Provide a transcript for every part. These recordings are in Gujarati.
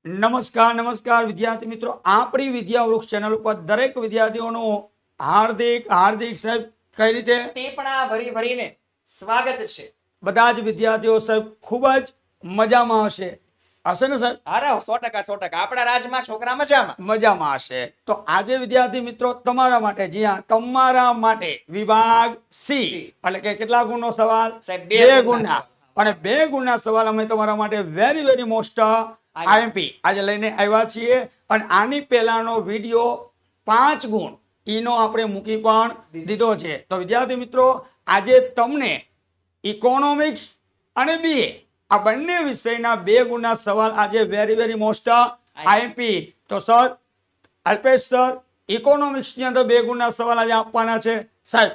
નમસ્કાર વિદ્યાર્થી મિત્રો, આપણી વિદ્યા વૃક્ષ ચેનલ ઉપર દરેક વિદ્યાર્થીઓનું હાર્દિક હાર્દિક સાહેબ કઈ રીતે ટીપણા ભરી ભરીને સ્વાગત છે. બધા જ વિદ્યાર્થીઓ સાહેબ ખૂબ જ મજામાં હશે ને સાહેબ? અરે 100% આપણા રાજમાં છોકરા મજામાં હશે. તો આજે વિદ્યાર્થી મિત્રો તમારા માટે, જી હા, તમારા માટે વિભાગ સી એટલે કે કેટલા ગુણનો સવાલ? સાહેબ, 2 ગુણના. અને 2 ગુણના સવાલ અમે તમારા માટે વેરી મોસ્ટ આઈએમપી આજે લઈને આવ્યા છીએ. અને આની પહેલાનો વિડીયો 5 ગુણ ઈનો આપણે મૂકી પણ દીધો છે. તો વિદ્યાર્થી મિત્રો, આજે તમને ઇકોનોમિક્સ અને બીએ આ બંને વિષયના 2 ગુણના સવાલ આજે વેરી મોસ્ટ આઈએમપી. તો સર, અલ્પેશ સર, ઇકોનોમિક્સ ની અંદર 2 ગુણના સવાલ આજે આપવાના છે. સાહેબ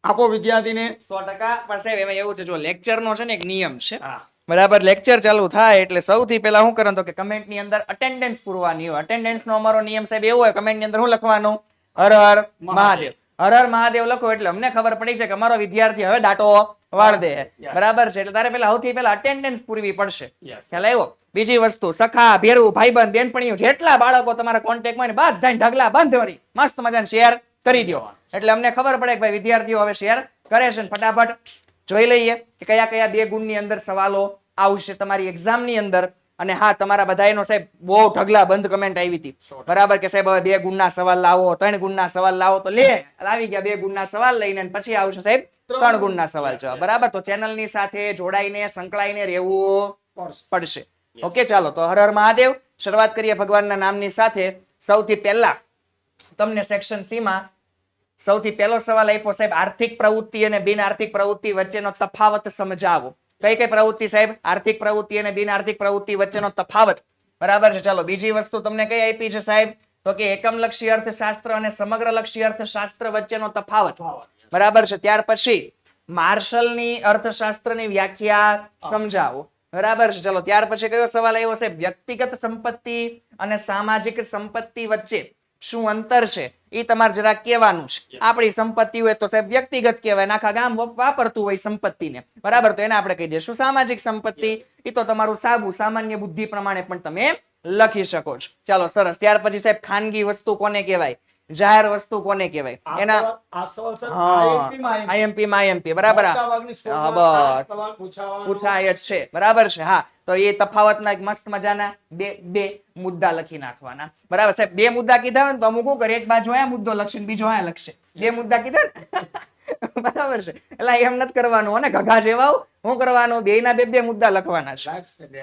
આપો વિદ્યાર્થીને. 100%. પણ સાહેબ એમાં એવું છે, જો લેક્ચર નો છે ને એક નિયમ છે, બરાબર? લેક્ચર ચાલુ થાય એટલે સૌથી પહેલા શું કરવાનું કે કમેન્ટ ની અંદર અટેન્ડન્સ પૂરવાની હોય. અટેન્ડન્સ નો અમારો નિયમ સાહેબ એવો હોય, કમેન્ટ ની અંદર શું લખવાનું? હર હર મહાદેવ. હર હર મહાદેવ લખો એટલે અમને ખબર પડી છે કે અમારો વિદ્યાર્થી હવે દાટો વાળ દે, બરાબર છે? એટલે તારે પહેલા સૌથી પહેલા અટેન્ડન્સ પૂરવી પડશે. ખ્યાલ આવ્યો? બીજી વસ્તુ, સખા ભેરું ભાઈબંધ બેનપણીઓ જેટલા બાળકો તમારા કોન્ટેક્ટમાં હોય ને બધાને ઢગલા બંધ કરી મસ્ત મજાને શેર કરી દો, એટલે અમને ખબર પડે કે ભાઈ વિદ્યાર્થીઓ હવે શેર કરે છે. ફટાફટ જોઈ લઈએ કે કયા કયા 2 ગુણની અંદર સવાલો આવશે તમારી એક્ઝામ ની અંદર. અને હા, તમારા બધાનો સાહેબ બહુ ઢગલા બંધ કમેન્ટ આવી હતી, બરાબર? કે સાહેબ હવે 2 ગુણના સવાલ લાવો, 3 ગુણના સવાલ લાવો. તો લે આવી ગયા 2 ગુણના સવાલ લઈને, પછી આવશે સાહેબ 3 ગુણના સવાલ જવાબ, બરાબર? તો ચેનલની સાથે જોડાઈને સંકળાઈને રહેવું પડશે. ઓકે, ચાલો તો હર હર મહાદેવ. શરૂઆત કરીએ ભગવાનના નામની સાથે. સૌથી પહેલા તમને સેક્શન સી માં સૌથી પહેલો સવાલ આપ્યો સાહેબ, આર્થિક પ્રવૃત્તિ અને બિન આર્થિક પ્રવૃત્તિ વચ્ચેનો તફાવત સમજાવો. કઈ પ્રવૃત્તિ સાહેબ? આર્થિક પ્રવૃત્તિ અને બિન આર્થિક પ્રવૃત્તિ વચ્ચેનો તફાવત, બરાબર છે? ચાલો, બીજી વસ્તુ તમને કઈ આપી છે સાહેબ? તો કે એકમલક્ષી અર્થશાસ્ત્ર અને સમગ્રલક્ષી અર્થશાસ્ત્ર વચ્ચેનો તફાવત, બરાબર છે? ત્યાર પછી માર્શલની અર્થશાસ્ત્રની વ્યાખ્યા સમજાવો, બરાબર છે? ચલો, ત્યાર પછી કયો સવાલ આવ્યો છે? વ્યક્તિગત સંપત્તિ અને સામાજિક સંપત્તિ વચ્ચે શું અંતર છે એ તમારે જરા કહેવાનું છે. આપણી સંપત્તિ હોય તો સાહેબ વ્યક્તિગત કહેવાય, આખા ગામ વાપરતું હોય સંપત્તિને, બરાબર? તો એને આપણે કહી દઈશું સામાજિક સંપત્તિ. એ તો તમારું સામાન્ય બુદ્ધિ પ્રમાણે પણ તમે લખી શકો છો. ચાલો, સરસ. ત્યાર પછી સાહેબ, ખાનગી વસ્તુ કોને કહેવાય, જાહેર વસ્તુ કોને કહેવાય? એના આઈએમપી માં આઈએમપી, બરાબર? પૂછાય જ છે, બરાબર છે? હા, તો એ તફાવતના એક મસ્ત મજાના બે મુદ્દા લખી નાખવાના, બરાબર સાહેબ? 2 મુદ્દા કીધા હોય ને તો અમુક શું કરે, એક બાજુ અહીંયા મુદ્દો લખશે, બીજો અહીંયા લખશે. 2 મુદ્દા કીધા ને, બરાબર છે? એટલે એમ નથી કરવાનું, અને ઘઘા જેવા શું કરવાનું, 2ના 2 મુદ્દા લખવાના છે.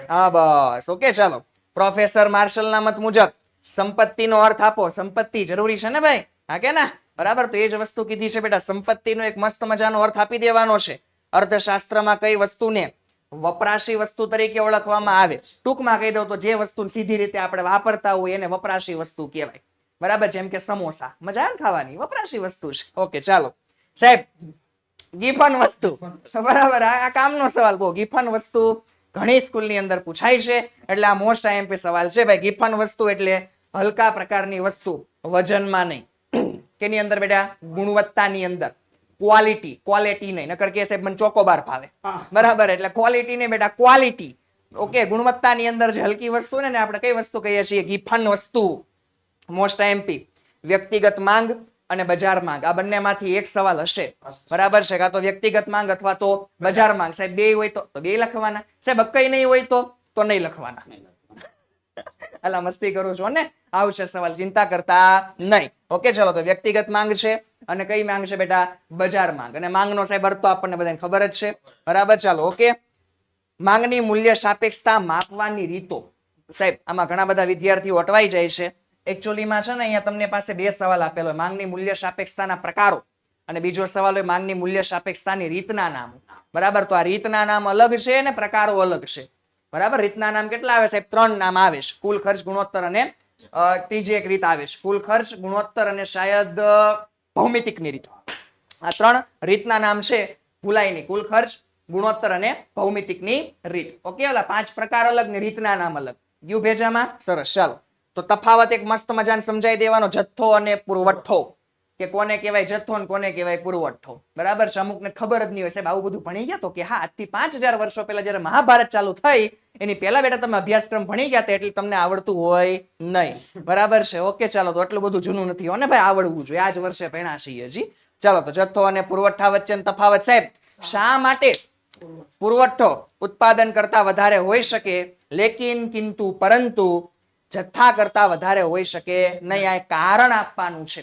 હા, બસ. ઓકે, ચાલો. પ્રોફેસર માર્શલના મત મુજબ સંપત્તિનો અર્થ આપો. સંપત્તિ જરૂરી છે ને ભાઈ? હા કે ના? બરાબર. તો એ જ વસ્તુ કીધી છે બેટા, સંપત્તિનો એક મસ્ત મજાનો અર્થ આપી દેવાનો છે. અર્થશાસ્ત્રમાં કઈ વસ્તુને વપરાશી વસ્તુ તરીકે ઓળખવામાં આવે? ટૂંકમાં કહી દઉં તો જે વસ્તુ સીધી રીતે આપણે વાપરતા હોય એને વપરાશી વસ્તુ કહેવાય, બરાબર? જેમ કે સમોસા, મજા આવે ખાવાની, વપરાશી વસ્તુ છે. ઓકે, ચાલો સાહેબ. ગિફન વસ્તુ, બરાબર? આ કામનો સવાલ બહુ. ગિફન વસ્તુ ઘણી સ્કૂલની અંદર પૂછાય છે, એટલે આ મોસ્ટ આઈએમપી સવાલ છે ભાઈ. ગિફન વસ્તુ એટલે હલકા પ્રકારની વસ્તુ, વજનમાં નહીં. કેની અંદર બેટા? ગુણવત્તાની અંદર. ક્વોલિટી નહીં, નકર કે સાહેબ મને ચોકોબાર ભાવે, બરાબર? એટલે ક્વોલિટી નહીં બેટા, ક્વોલિટી. ઓકે, ગુણવત્તાની અંદર જે હલકી વસ્તુ ને આપણે કઈ વસ્તુ કહીએ છીએ? ગિફન વસ્તુ. Most IMP. વ્યક્તિગત માંગ અને બજાર માંગ, આ બંનેમાંથી એક સવાલ હશે, બરાબર છે? કાં તો વ્યક્તિગત માંગ અથવા તો બજાર માંગ. સાહેબ 2 હોય તો 2 લખવાના. સાહેબ કઈ નહીં હોય તો નહીં લખવાના. અલા, મસ્તી કરું છું ને? આવશે સવાલ, ચિંતા કરતા નહીં. ઓકે, ચલો. તો વ્યક્તિગત માંગ છે અને કઈ માંગ છે બેટા? બજાર માંગ. અને માંગનો સાહેબ અર્થ તો આપણને બધાને ખબર જ છે, બરાબર? ચાલો, ઓકે. માંગની મૂલ્ય સાપેક્ષતા માપવાની રીતો. સાહેબ આમાં ઘણા બધા વિદ્યાર્થીઓ અટવાઈ જાય છે. એકચ્યુઅલીમાં છે ને, અહીંયા તમને પાસે 2 સવાલ આપેલો હોય, માંગની મૂલ્ય સાપેક્ષતાના પ્રકારો, અને બીજો સવાલ હોય માંગની મૂલ્ય સાપેક્ષતાની રીતના નામ, બરાબર? તો આ રીતના નામ અલગ છે ને પ્રકારો અલગ છે, બરાબર? રીતના નામ કેટલા આવે સાહેબ? 3 નામ આવે છે. કુલ ખર્ચ, ગુણોત્તર અને ત્રીજી એક રીત આવે છે. કુલ ખર્ચ, ગુણોત્તર અને શાયદ ભૌમિતિકની રીત. આ 3 રીતના નામ છે. ભૂલાય નહીં, કુલ ખર્ચ, ગુણોત્તર અને ભૌમિતિકની રીત. ઓકે, ઓલા 5 પ્રકાર અલગ ને રીતના નામ અલગ. ગયું ભેજામાં? સરસ. ચાલો, તો તફાવત એક મસ્ત મજાને સમજાઈ દેવાનો, જથ્થો અને પુરવઠો. કે કોને કહેવાય જથ્થો ને કોને કહેવાય પુરવઠો, બરાબર છે? અમુકને ખબર જ નહીં હોય સાહેબ, આવું બધું ભણી ગયા તો કે હા, આજથી 5000 વર્ષો પહેલા જયારે મહાભારત ચાલુ થઈ એની પહેલા બેટા તમે અભ્યાસક્રમ ભણી ગયા હતા એટલે તમને આવડતું હોય નહીં. બરાબર છે? ઓકે, ચાલો તો એટલું બધું જૂનું નથી હો ને ભાઈ, આવડવું જોઈએ. આ જ વર્ષે ભણ્યા છીએ હજી. ચાલો તો જથ્થો અને પુરવઠા વચ્ચેનો તફાવત સાહેબ શા માટે પુરવઠો ઉત્પાદન કરતા વધારે હોઈ શકે, લેકિન કિંતુ પરંતુ જથ્થા કરતા વધારે હોઈ શકે નહીં? આ કારણ આપવાનું છે.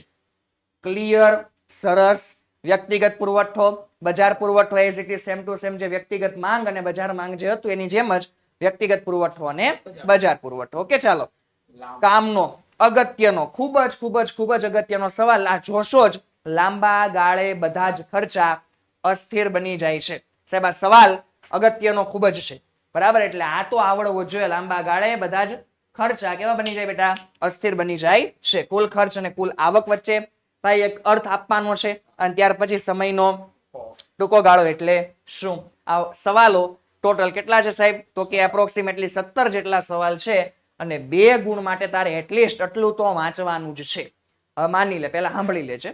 ક્લિયર, સરસ. વ્યક્તિગત પુરવઠો, બજાર પુરવઠો as it is same to same. જે વ્યક્તિગત માંગ અને બજાર માંગ જે હતું એની જેમ જ વ્યક્તિગત પુરવઠો અને બજાર પુરવઠો. ઓકે, ચાલો. કામનો અગત્યનો ખૂબ જ અગત્યનો સવાલ. આ જોશો જ લાંબા ગાળે બધા જ ખર્ચા અસ્થિર બની જાય છે. સાહેબ આ સવાલ અગત્યનો ખૂબ જ છે. બરાબર, એટલે આ તો આવડવો જોઈએ. લાંબા ગાળે બધા જ ખર્ચા કેવા બની જાય બેટા? અસ્થિર બની જાય છે. કુલ ખર્ચ અને કુલ આવક વચ્ચે ભાઈ એક અર્થ આપવાનો છે, અને ત્યાર પછી સમયનો ટૂંકો ગાળો એટલે શું? આ સવાલો ટોટલ કેટલા છે સાહેબ? તો કે એપ્રોક્સિમેટલી 17 જેટલા સવાલ છે, અને 2 ગુણ માટે તારે એટલીસ્ટ આટલું તો વાંચવાનું જ છે. હવે માની લે, પહેલા સાંભળી લે છે.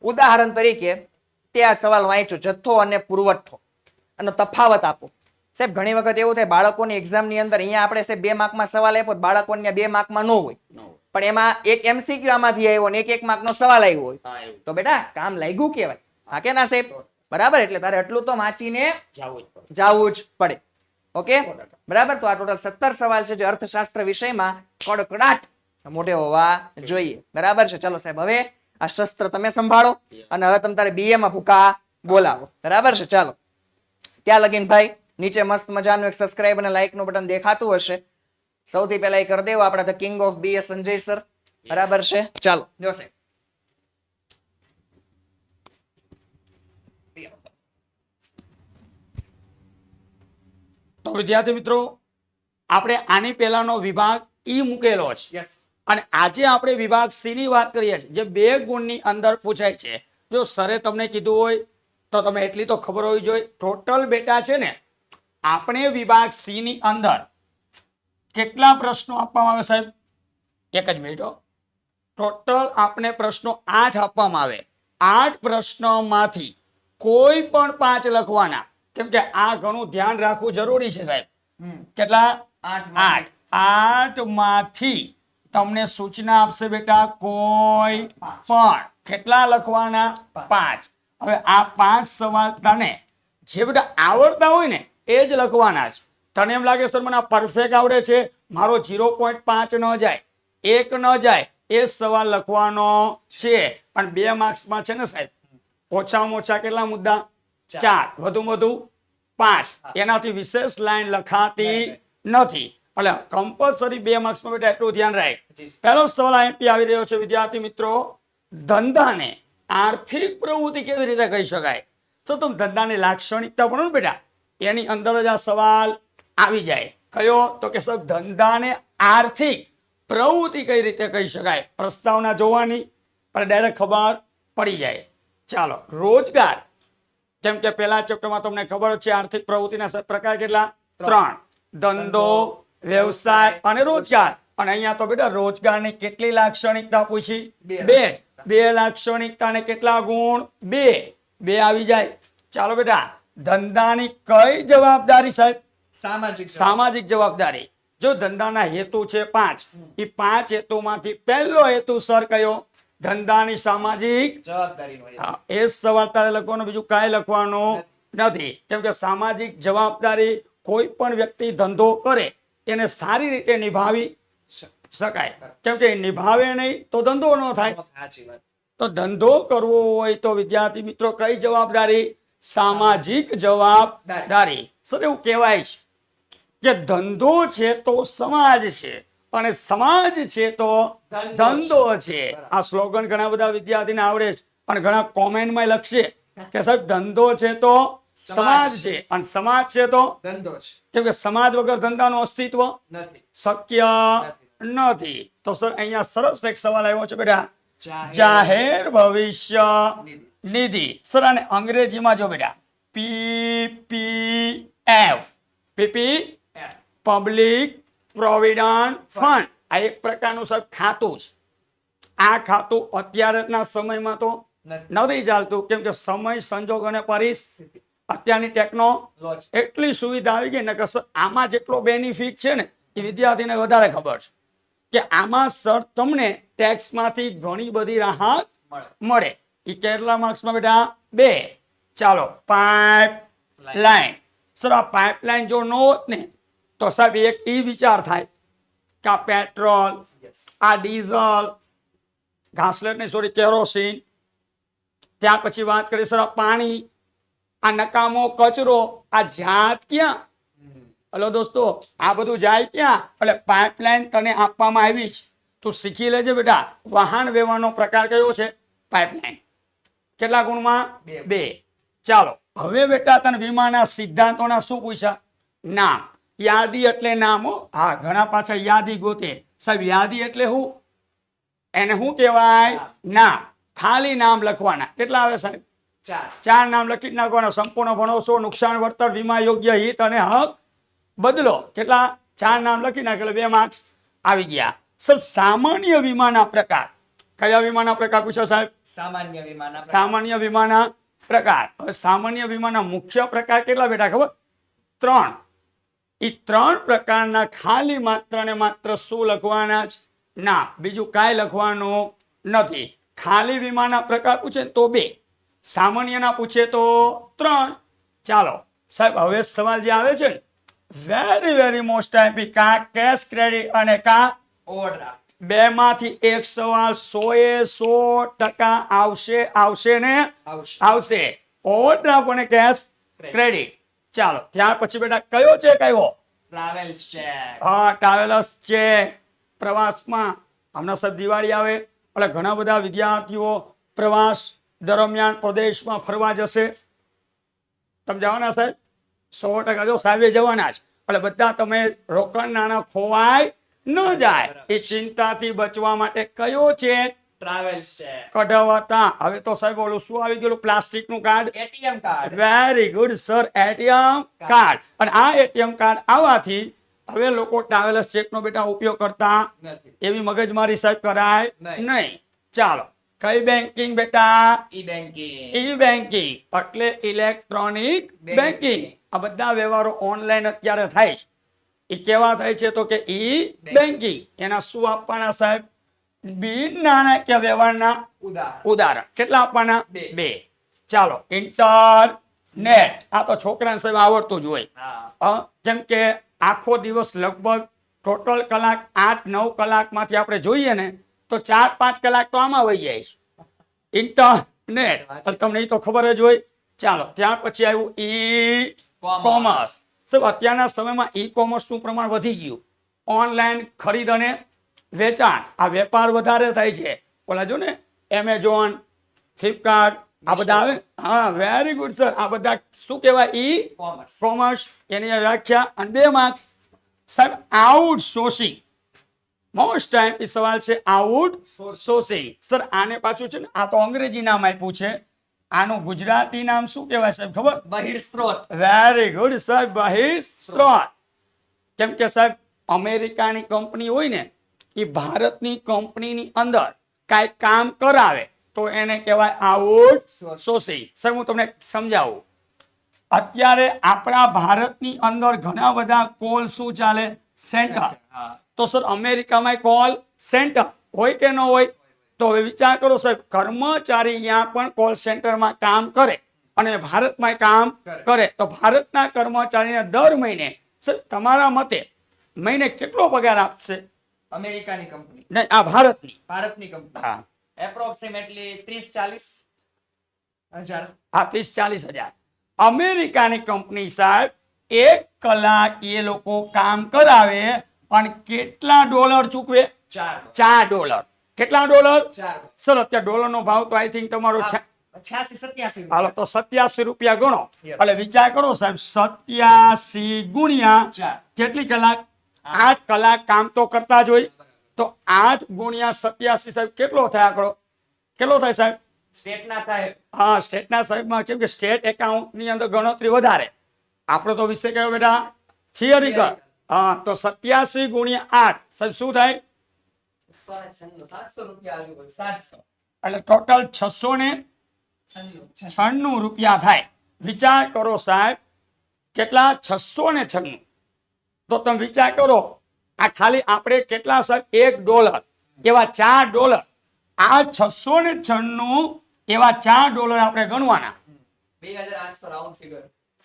ઉદાહરણ તરીકે તે આ સવાલ વાંચ્યો, જથ્થો અને પુરવઠો અને તફાવત આપો. સાહેબ ઘણી વખત એવું થાય બાળકોની એક્ઝામની અંદર, અહીંયા આપણે સાહેબ 2 માર્કમાં સવાલ આપ્યો, બાળકોને 2 માર્કમાં ન હોય, પણ એમાં એક MCQ આમાંથી આવ્યો ને એક માર્કનો સવાલ આવ્યો હોય, તો બેટા કામ લાગ્યું કહેવાય. હા કે ના સાહેબ? બરાબર, એટલે તારે એટલું તો વાંચીને જાવું જ પડે. ઓકે, બરાબર. તો આ ટોટલ 17 સવાલ છે જે અર્થશાસ્ત્ર વિષયમાં કડકડાટ મોઢે હોવા જોઈએ. બરાબર છે? ચલો સાહેબ, હવે આ શસ્ત્ર તમે સંભાળો અને હવે તમે તારે BA માં ભૂકા બોલાવો. બરાબર છે? ચાલો ત્યાં લગીન ભાઈ નીચે મસ્ત મજાનું એક સબસ્ક્રાઇબ અને લાઈક નું બટન દેખાતું હશે. સૌથી પહેલા એ કરી દેવો આપણા the king of BA Sanjay sir. બરાબર છે? ચાલો જો સાહેબ. તો વિદ્યાર્થી મિત્રો, આપણે આની પહેલાનો વિભાગ ઈ મૂકેલો છે, અને આજે આપણે વિભાગ સી ની વાત કરીએ છીએ, જે 2 ગુણની અંદર પૂછાય છે. જો સરે તમને કીધું હોય તો તમે એટલી તો ખબર હોવી જોઈએ. ટોટલ બેટા છે ને, આપણે વિભાગ સી ની અંદર કેટલા પ્રશ્નો આપવામાં આવે સાહેબ? એક જ મિનિટ. ટોટલ આપણે પ્રશ્નો 8 આપવામાં આવે. 8 પ્રશ્નોમાંથી કોઈ પણ 5 લખવાના, કેમ કે આ ઘણું ધ્યાન રાખવું જરૂરી છે સાહેબ. કેટલા? 8 માંથી તમને સૂચના આપશે બેટા કોઈ પણ. કેટલા લખવાના? 5. હવે આ 5 સવાલ તને જે બેટા આવડતા હોય ને એ જ લખવાના છે. તને એમ લાગે સર મને પરફેક્ટ આવડે છે, મારો 0.5 ન જાય, 1 ન જાય, એ સવાલ લખવાનો છે. અને 2 માર્ક્સમાં છે ને સાહેબ, ઓછામાં ઓછા કેટલા મુદ્દા? 4, વધુમાં વધુ 5. એનાથી વિશેષ લાઈન લખાતી નથી. એટલે કમ્પલસરી 2 માર્ક્સમાં બેટા એટલું ધ્યાન રાખ. પહેલો સવાલ અહીં આવી રહ્યો છે વિદ્યાર્થી મિત્રો, ધંધાને આર્થિક પ્રવૃત્તિ કેવી રીતે કહી શકાય? તો તમે ધંધાની લાક્ષણિકતા ભણો ને બેટા, એની અંદર જ આ સવાલ આવી જાય. કયો? તો કે સર ધંધાને આર્થિક પ્રવૃત્તિ કઈ રીતે કહી શકાય? પ્રસ્તાવના જોવાની પણ ડાયરેક્ટ ખબર પડી જાય. ચાલો, રોજગાર, જેમ કે પહેલા ચેપ્ટરમાં તમને ખબર છે આર્થિક પ્રવૃત્તિના પ્રકાર કેટલા? 3. ધંધો, વ્યવસાય અને રોજગાર. અને અહીંયા તો બેટા રોજગારની કેટલી લાક્ષણિકતા પૂછી? 2. 2 લાક્ષણિકતા ને કેટલા ગુણ? 2 આવી જાય. ચાલો બેટા, ધંધાની કઈ જવાબદારી સાહેબ? સામાજિક જવાબદારી. જો ધંધાના હેતુ છે 5, એ 5 હેતુમાંથી પહેલો હેતુ સર કયો? ધંધાની સામાજિક જવાબદારી. એ સવાલ તારે લખવાનો, બીજું કાંઈ લખવાનું નથી. કેમ કે સામાજિક જવાબદારી કોઈ પણ વ્યક્તિ ધંધો કરે એને સારી રીતે નિભાવી શકાય. કેમ કે નિભાવે નહીં તો ધંધો ન થાય. તો ધંધો કરવો હોય તો વિદ્યાર્થી મિત્રો કઈ જવાબદારી? સામાજિક જવાબદારી. સર એવું કહેવાય છે કે ધંધો છે તો સમાજ છે, અને સમાજ છે તો ધંધો છે. આ સ્લોગન ઘણા બધા વિદ્યાર્થીને આવડે છે, અને ઘણા કોમેન્ટમાં લખશે કે સાહેબ ધંધો છે તો સમાજ છે, અને સમાજ છે તો ધંધો છે. કેમ કે સમાજ વગર ધંધાનું અસ્તિત્વ શક્ય નથી. તો સર અહીંયા સરસ એક સવાલ આવ્યો છે બેટા, જાહેર ભવિષ્ય નિધિ. સર આને અંગ્રેજીમાં જો બેટા PPF, પબ્લિક પ્રોવિડન્ટ ફંડ. આ એક પ્રકારનું સર ખાતું છે. આ ખાતું અત્યારના સમયમાં તો નથી ચાલતું, કેમ કે સમય, સંજોગ અને અત્યારની ટેકનોલોજી એટલી સુવિધા આવી ગઈ ને કે સર આમાં જેટલો બેનિફિટ છે ને એ વિદ્યાર્થીને વધારે ખબર છે કે આમાં સર તમને ટેક્સમાંથી ઘણી બધી રાહત મળે. એ કેટલા માર્ક્સમાં બેટા 2. ચાલો પાઇપ લાઈન. સર આ પાઇપલાઇન જો ન હોત ને તો સાહેબ એક એ વિચાર થાય કે આ પેટ્રોલ, આ ડીઝલ, ઘાસલેટ ને સોરી કેરોસીન, ત્યાર પછી વાત કરીએ સર આ પાણી, આ નકામો કચરો, આ જાત ક્યાં? હલો દોસ્તો, આ બધું જાય ક્યાં? એટલે પાઇપલાઇન તને આપવામાં આવી છે, તું શીખી લેજે બેટા. વાહન વ્યવહારનો પ્રકાર કયો છે? પાઇપલાઇન. કેટલા ગુણમાં? 2. ચાલો હવે બેટા તને વીમાના સિદ્ધાંતોના શું પૂછ્યા? નામ. યાદી એટલે નામ હો. હા, ઘણા પાછા યાદી ગોતે. સાહેબ યાદી એટલે શું? એને શું કહેવાય? નામ. ખાલી નામ લખવાના. કેટલા આવે સાહેબ? 4 નામ લખી જ નાખવાના. સંપૂર્ણ ભણોસો, નુકસાન વળતર, વીમા યોગ્ય હિત અને હક બદલો. કેટલા? 4 નામ લખી નાખે એટલે 2 માર્ક્સ આવી ગયા. સર સામાન્ય વીમાના પ્રકાર. કયા વીમાના પ્રકાર પૂછ્યા સાહેબ? સામાન્ય વીમાના પ્રકાર. હવે સામાન્ય વીમાના મુખ્ય પ્રકાર કેટલા બેટા ખબર? 3. એ 3 પ્રકારના ખાલી માત્ર ને માત્ર શું લખવાના છે? ના, બીજું કાંઈ લખવાનું નથી. ખાલી વીમાના પ્રકાર પૂછે તો 2, સામાન્યના પૂછે તો 3. ચાલો સાહેબ હવે સવાલ જે આવે છે વેરી વેરી મોસ્ટ આઈપી, કા કેશ ક્રેડિટ અને કા ઓવરડ્રાફ્ટ. 2 માંથી એક સવાલ 100% આવશે ને આવશે. ઓવરડ્રાફ્ટ અને કેશ ક્રેડિટ. ચાલો ત્યાર પછી બેટા કયો છે? કયો? Travels check. હા, ટ્રાવેલર્સ ચેક. પ્રવાસમાં હમણાં સર દિવાળી આવે એટલે ઘણા બધા વિદ્યાર્થીઓ પ્રવાસ દરમિયાન પ્રદેશમાં ફરવા જશે. તમે જવાના સાહેબ? 100% જો સાહેબે જવાના જ. એટલે બધા તમે રોકડ નાણાં ખોવાય ન જાય એ ચિંતાથી બચવા માટે કયો ચેક? Travels check કઢાવતા. હવે તો સાહેબ ઓલું શું આવી ગયેલું? પ્લાસ્ટિકનું card, ATM card. Very good sir, ATM card. અને આ એટીએમ કાર્ડ આવવાથી હવે લોકો ટ્રાવેલર્સ ચેકનો બેટા ઉપયોગ કરતા એવી મગજમારી સાહેબ કરાય નહીં. ચાલો કઈ બેન્કિંગ બેટા? ઈ બેન્કિંગ એટલે ઇલેક્ટ્રોનિક બેન્કિંગ. આ બધા વ્યવહારો ઓનલાઈન અત્યારે થાય છે. એ કેવા થાય છે તો કે ઈ બેન્કિંગ. એના શું આપવાના સાહેબ? બિન નાણાકીય વ્યવહારના ઉદાહરણ. કેટલા આપવાના? 2. ચાલો ઇન્ટરનેટ. આ તો છોકરાને સાહેબ આવડતું જ હોય. કેમ કે આખો દિવસ લગભગ ટોટલ કલાક 8-9 કલાકમાંથી આપણે જોઈએ ને તો 4-5 કલાક તો આમાં વહી જાય છે. ઇન્ટરનેટ તમને એ તો ખબર જ હોય. ચાલો ત્યાર પછી આવ્યું ઈ કોમર્સ. સાહેબ અત્યારના સમયમાં ઈ કોમર્સનું પ્રમાણ વધી ગયું. ઓનલાઈન ખરીદ અને વેચાણ, આ વેપાર વધારે થાય છે. ઓલા જો ને એમેઝોન, ફ્લિપકાર્ટ આ બધા આવે. હા, વેરી ગુડ સર. આ બધા શું કહેવાય? E commerce. એની વ્યાખ્યા અને 2 માર્ક્સ. સાહેબ આઉટસોર્સિંગ મોસ્ટ ટાઈમ એ સવાલ છે. આઉટસોર્સિંગ સર આને પાછું છે ને આ તો અંગ્રેજી નામ આપ્યું છે. આનું ગુજરાતી નામ શું કહેવાય સાહેબ ખબર? બહિર્સ્ત્રોત. વેરી ગુડ સાહેબ, બહિર્સ્ત્રોત. કેમ કે સાહેબ અમેરિકાની કંપની હોય ને એ ભારતની કંપનીની અંદર કાંઈ કામ કરાવે તો એને કહેવાય આઉટસોર્સિંગ. સર હું તમને સમજાવું. અત્યારે આપણા ભારતની અંદર ઘણા બધા કોલ શું ચાલે? સેન્ટર. તો સર અમેરિકામાં કોલ સેન્ટર હોય કે ન હોય? તો હવે વિચાર કરો સાહેબ, કર્મચારી અહીંયા પણ કોલ સેન્ટરમાં કામ કરે અને ભારતમાં કામ કરે તો ભારતના કર્મચારીને દર મહિને સર તમારા મતે મહિને કેટલો પગાર આપશે? અમેરિકાની કંપની નહીં, આ ભારતની કંપની. હા, એપ્રોક્સિમેટલી 30-40 હજાર. આ 30-40 હજાર. અમેરિકાની કંપની સાહેબ 1 કલાક એ લોકો કામ કરાવે અને કેટલા ડોલર ચૂકવે? $4. કેટલા ડોલર? 4. સર અત્યારે ડોલરનો ભાવ તો આઈ થિંક તમારો 86-87. હાલો તો 87 રૂપિયા ગણો. એટલે વિચાર કરો સાહેબ, 87 ગુણ્યા 4. કેટલી કલાક? 8 કલાક કામ તો કરતા જ હોય. તો 8 ગુણ્યા 87 સાહેબ કેટલો થાય આંકડો? કેટલો થાય સાહેબ? સ્ટેટના સાહેબ. હા, સ્ટેટના સાહેબમાં કેમ કે સ્ટેટ એકાઉન્ટની અંદર ગણતરી વધારે. આપણો તો વિષય કયો બેટા? થિયરિકલ. હા, તો 87 ગુણ્યા 8 સાહેબ શું થાય? 700 રૂપિયા આવ્યું. 700 એટલે ટોટલ 696 રૂપિયા થાય. વિચાર કરો સાહેબ, કેટલા? 696. તો તમે વિચાર કરો, આ ખાલી આપણે કેટલા સાહેબ? $1 એવા $4. આ 696 એવા $4 આપણે ગણવાના. 2800 રાઉન્ડ ફિગર.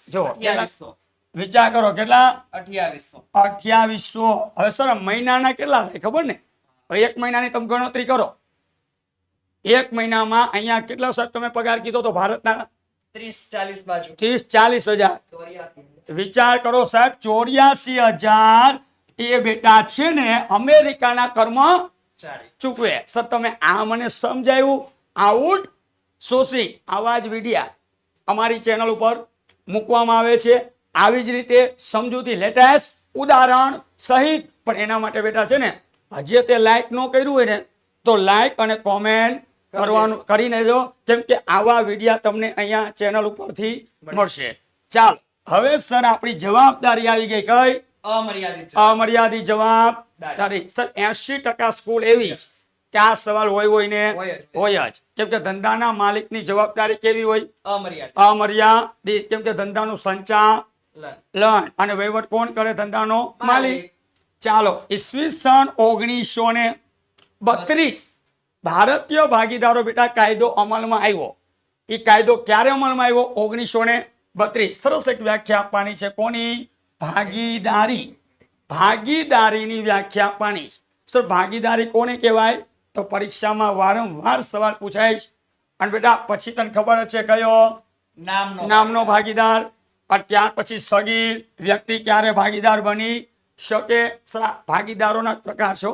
જો 2800. વિચાર કરો કેટલા? 2800. 2800. હવે સર મહિનાના કેટલા થાય ખબર ને? હવે એક મહિનાની તમે ગણતરી કરો. એક મહિનામાં અહીંયા કેટલા સાહેબ તમે પગાર કીધો તો ભારતના? 30-40 બાજુ. 30-40 હજાર. 84. વિચાર કરો સાહેબ, 84,000 એ બેટા છે ને અમેરિકાના કર્મચારી ચૂકવે. સર તમે આ મને સમજાયું? આઉટ સોર્સિંગ આવા જ વિડિયા અમારી ચેનલ ઉપર મૂકવામાં આવે છે. આવી જ રીતે સમજૂતી લેટેસ્ટ ઉદાહરણ સહિત. પણ એના માટે બેટા છે ને હજી તે લાઈક ન કર્યું હોય ને તો લાઈક અને કોમેન્ટ કરવાનું કરીને જો, કેમ કે આવા વિડિયા તમને અહીંયા ચેનલ ઉપરથી મળશે. ચાલો હવે સર આપણી જવાબદારી આવી ગઈ. કઈ? અમર્યાદિત. અમર્યાદિત જવાબદારી. સર 80% સ્કૂલ એવી કે આ સવાલ હોય ને હોય જ. કેમ કે ધંધાના માલિકની જવાબદારી કેવી હોય? અમર્યાદિત. અમર્યાદિત. કેમ કે ધંધાનું સંચાલન અને વહીવટ કોણ કરે? ધંધાનો માલિક. ચાલો ઈસવીસન 1932 ભારતીય ભાગીદારો બેટા કાયદો અમલમાં આવ્યો. એ કાયદો ક્યારે અમલમાં આવ્યો? 1932. સરસ એક વ્યાખ્યા આપવાની છે. કોની? ભાગીદારી. ભાગીદારીની વ્યાખ્યા આપવાની છે. સર ભાગીદારી કોને કહેવાય? તો પરીક્ષામાં વારંવાર સવાલ પૂછાય છે. અને બેટા પછી તને ખબર જ છે કયો? નામનો ભાગીદાર. અને ત્યાર પછી સગીર વ્યક્તિ ક્યારે ભાગીદાર બની શકે? સર આ ભાગીદારોના પ્રકાર છો.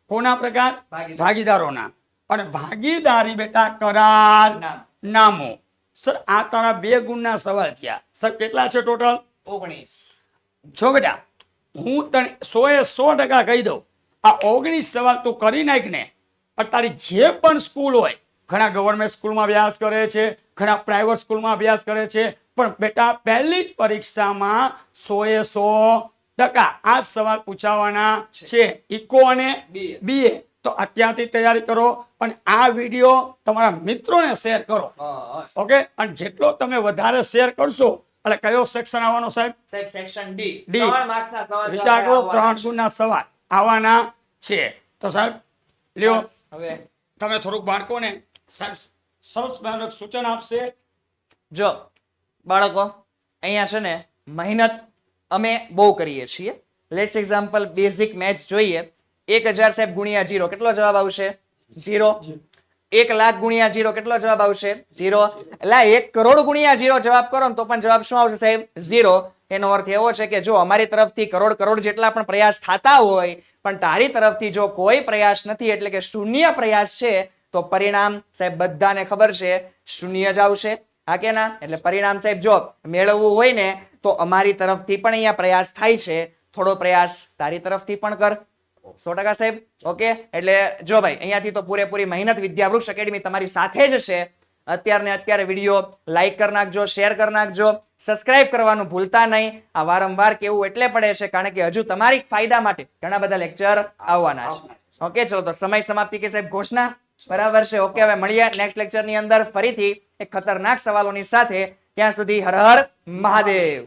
કોના પ્રકાર? ભાગીદારોના. અને ભાગીદારી બેટા કરાર નામો. સર આ તારા 2 ગુણના સવાલ થયા. સર કેટલા છે ટોટલ? 19. જો બેટા હું તને 100% કહી દઉં, આ 19 સવાલ તું કરી નાખ ને. તારી જે પણ સ્કૂલ હોય, ઘણા ગવર્મેન્ટ સ્કૂલમાં અભ્યાસ કરે છે, ઘણા પ્રાઇવેટ સ્કૂલમાં અભ્યાસ કરે છે, પણ બેટા પહેલી જ પરીક્ષામાં 100% આ સવાલ પૂછાવાના છે. ઇકો અને બીએ. તો અત્યારથી તૈયારી કરો અને આ વિડીયો તમારા મિત્રોને શેર કરો. ઓકે. અને જેટલો તમે વધારે શેર કરશો એટલે કયો સેક્શન આવવાનો સાહેબ? Section D. ડી. 3 માર્ક્સના સવાલ. વિચાર કરો 3 ગુણના સવાલ આવવાના છે. તો સાહેબ લ્યો હવે તમે થોડુંક બાળકોને સાહેબ સરસ મજાનું સૂચન આપશે. જો બાળકો અહીંયા છે ને મહેનત અમે બહુ કરીએ છીએ. લેટ્સ એક્ઝામ્પલ બેઝિક મેથ્સ જોઈએ. 1000 સાહેબ ગુણ્યા 0 કેટલો જવાબ આવશે? 0. 1 લાખ ગુણ્યા 0 કેટલો જવાબ આવશે? 0. એટલે 1 કરોડ ગુણ્યા 0 જવાબ કરો ને તો પણ જવાબ શું આવશે સાહેબ? 0. એનો અર્થ એવો છે કે જો અમારી તરફથી કરોડ જેટલા પણ પ્રયાસ થતા હોય પણ તારી તરફથી જો કોઈ પ્રયાસ નથી એટલે કે શૂન્ય પ્રયાસ છે તો પરિણામ સાહેબ બધાને ખબર છે શૂન્ય જ આવશે. હા કે ના? એટલે પરિણામ સાહેબ જો મેળવવું હોય ને તો અમારી તરફથી પણ અહીંયા પ્રયાસ થાય છે. થોડો પ્રયાસ તારી તરફથી પણ કર. 100% સાહેબ. ઓકે. એટલે જો ભાઈ અહીંયાથી તો પૂરેપૂરી મહેનત વિદ્યાવૃક્ષ એકેડમી તમારી સાથે જ છે. અત્યારે વિડીયો લાઈક કરી નાખજો, શેર કરી નાખજો, સબસ્ક્રાઇબ કરવાનું ભૂલતા નહીં. આ વારંવાર કેવું એટલે પડે છે કારણ કે હજુ તમારી ફાયદા માટે ઘણા બધા લેક્ચર આવવાના છે. ઓકે. ચલો તો સમય સમાપ્તિ કે સાહેબ ઘોષણા બરાબર છે. ઓકે. હવે મળીએ નેક્સ્ટ લેક્ચરની અંદર ફરીથી એક ખતરનાક સવાલોની સાથે. ત્યાં સુધી હર હર મહાદેવ.